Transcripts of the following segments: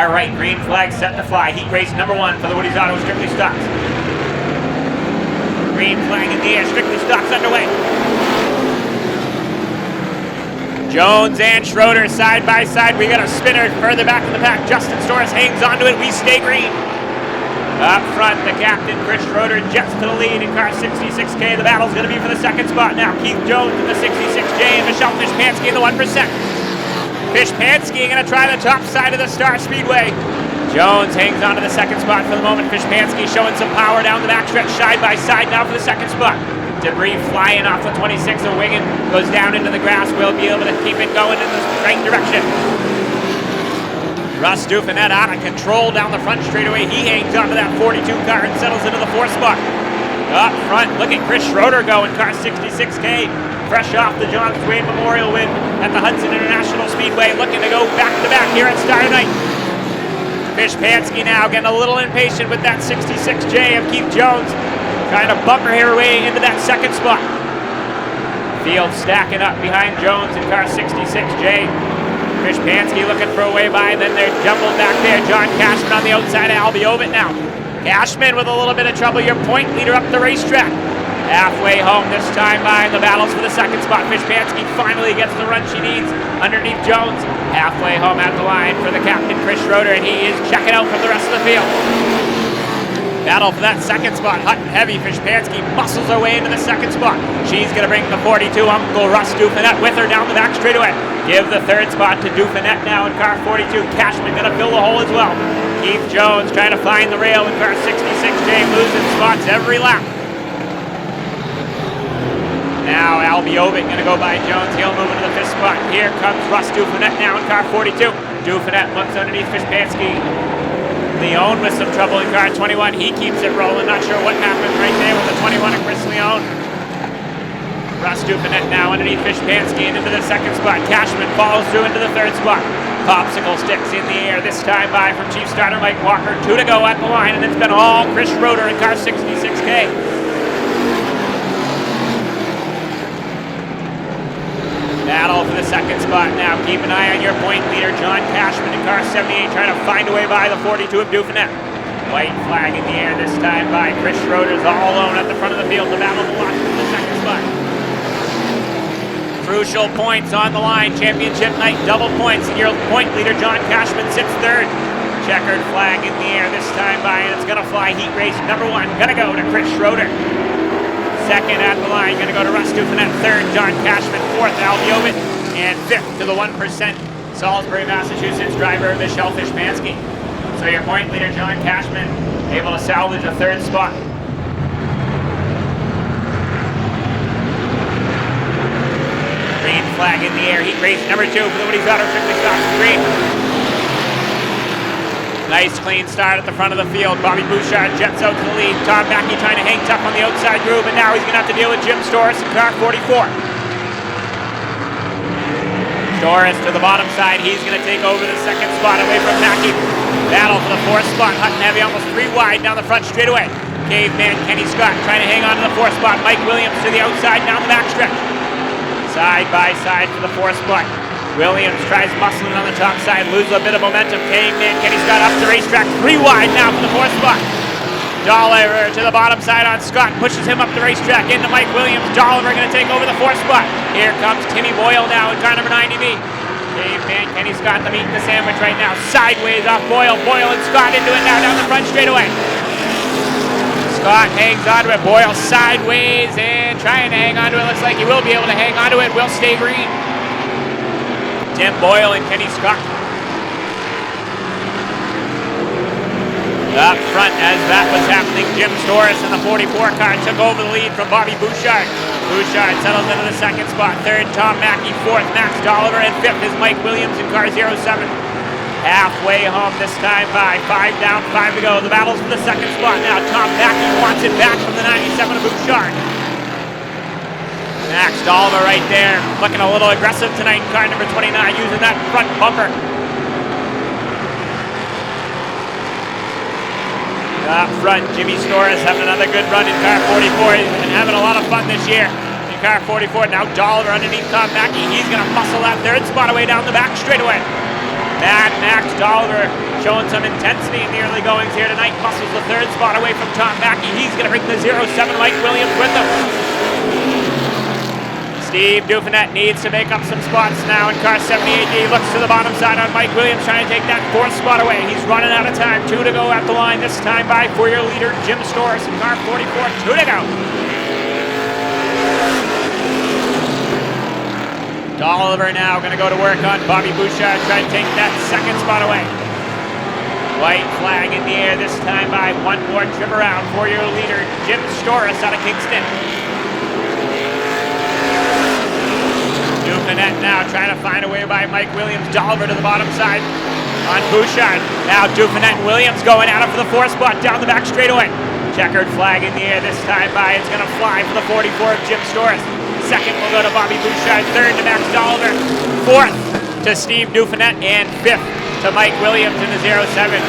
Car right, green flag set to fly. Heat race number 1 for the Woody's Auto Strictly Stocks. Green flag in the air, Strictly Stocks underway. Jones and Schroeder side by side. We got a spinner further back in the pack. Justin Storrs hangs onto it. We stay green. Up front, the captain, Chris Schroeder, jets to the lead in car 66K. The battle's going to be for the second spot now. Keith Jones in the 66J and Michelle Fishpansky in the 1%. Fishpansky going to try the top side of the Star Speedway. Jones hangs on to the second spot for the moment. Fishpansky showing some power down the backstretch side by side now for the second spot. Debris flying off the 26 of Wigan goes down into the grass. We'll be able to keep it going in the right direction. Russ Dufanet out of control down the front straightaway. He hangs onto that 42 car and settles into the 4th spot. Up front, look at Chris Schroeder go in car 66K. Fresh off the John Swain Memorial win at the Hudson International Speedway, looking to go back-to-back here at Star Night. Fishpansky now getting a little impatient with that 66J of Keith Jones, trying to bumper her way into that second spot. Field stacking up behind Jones in car 66J. Fishpansky looking for a way by, and then they're jumbled back there. John Cashman on the outside of Albiovit now. Cashman with a little bit of trouble, your point leader up the racetrack. Halfway home this time by the battles for the second spot. Fishpansky finally gets the run she needs underneath Jones. Halfway home at the line for the captain, Chris Schroeder, and he is checking out from the rest of the field. Battle for that second spot, hot and heavy. Fishpansky muscles her way into the second spot. She's going to bring the 42, Uncle Russ Dufanet with her down the back straightaway. Give the third spot to Dufanet now in car 42. Cashman going to fill the hole as well. Keith Jones trying to find the rail in car 66J, losing spots every lap. Now Albiovit going to go by Jones. He'll move into the 5th spot. Here comes Russ Dufanet now in car 42. Dufanet looks underneath Fishpansky. Leone with some trouble in car 21. He keeps it rolling. Not sure what happened right there with the 21 of Chris Leone. Russ Dufanet now underneath Fishpansky and into the second spot. Cashman follows through into the 3rd spot. Popsicle sticks in the air this time by from Chief Starter Mike Walker. 2 to go at the line, and it's been all Chris Schroeder in car 66K. Battle for the second spot now. Keep an eye on your point leader, John Cashman in car 78, trying to find a way by the 42 of Dufanet. White flag in the air this time by Chris Schroeder's all alone at the front of the field. The battle belongs to the second spot. Crucial points on the line. Championship night, double points. And your point leader, John Cashman, sits 3rd. Checkered flag in the air this time by, and it's going to fly. Heat race number 1. Going to go to Chris Schroeder. 2nd at the line, going to go to Russ Dufanet. 3rd, John Cashman. 4th, Albiovit. And 5th to the 1%, Salisbury, Massachusetts driver, Michelle Fishpansky. So your point leader, John Cashman, able to salvage a 3rd spot. Green flag in the air. Heat race number 2 for the Woody's Auto Strictly Stocks. Green. Nice clean start at the front of the field. Bobby Bouchard jets out to the lead. Tom Mackey trying to hang tough on the outside groove, and now he's going to have to deal with Jim Storrs in car 44. Storrs to the bottom side. He's going to take over the 2nd spot away from Mackey. Battle for the 4th spot. Hut and heavy, almost 3 wide down the front straightaway. Caveman Kenny Scott trying to hang on to the 4th spot. Mike Williams to the outside down the backstretch. Side by side for the 4th spot. Williams tries muscling on the top side, loses a bit of momentum. Caveman Kenny Scott up the racetrack, 3 wide now for the 4th spot. Dolliver to the bottom side on Scott, pushes him up the racetrack into Mike Williams. Dolliver going to take over the 4th spot. Here comes Timmy Boyle now in car number 90B. Caveman Kenny Scott, the meat and the sandwich right now. Sideways off Boyle. Boyle and Scott into it now down the front straightaway. Scott hangs onto it. Boyle sideways and trying to hang onto it. Looks like he will be able to hang onto it. Will stay green. Tim Boyle and Kenny Scott. Up front as that was happening, Jim Storrs in the 44 car took over the lead from Bobby Bouchard. Bouchard settles into the 2nd spot. 3rd, Tom Mackey. 4th, Max Dolliver. And 5th is Mike Williams in car 07. Halfway home this time by. 5 down, 5 to go. The battle's for the 2nd spot now. Tom Mackey wants it back from the 97 of Bouchard. Max Dolliver right there, looking a little aggressive tonight in car number 29, using that front bumper. Up front, Jimmy Storrs having another good run in car 44. He's been having a lot of fun this year in car 44. Now Dolliver underneath Tom Mackey. He's going to muscle that 3rd spot away down the back straightaway. Mad Max Dolliver showing some intensity in the early goings here tonight. Muscles the third spot away from Tom Mackey. He's going to bring the 07 Mike Williams with him. Steve Dufanet needs to make up some spots now in car 78D. Looks to the bottom side on Mike Williams, trying to take that fourth spot away. He's running out of time. 2 to go at the line this time by four-year leader Jim Storrs in car 44. 2 to go. Dolliver now going to go to work on Bobby Bouchard, trying to take that second spot away. White flag in the air this time by one more trip around. Four-year leader Jim Storrs out of Kingston. Dufanet now trying to find a way by Mike Williams. Dolliver to the bottom side on Bouchard. Now Dufanet and Williams going at it for the fourth spot down the back straightaway. Checkered flag in the air this time by. It's going to fly for the 44 of Jim Storrs. Second will go to Bobby Bouchard. Third to Max Dolliver. Fourth to Steve Dufanet. And fifth to Mike Williams in the 07.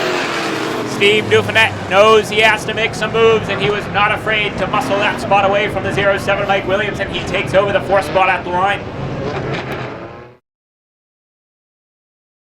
Steve Dufanet knows he has to make some moves, and he was not afraid to muscle that spot away from the 07 Mike Williams, and he takes over the fourth spot at the line.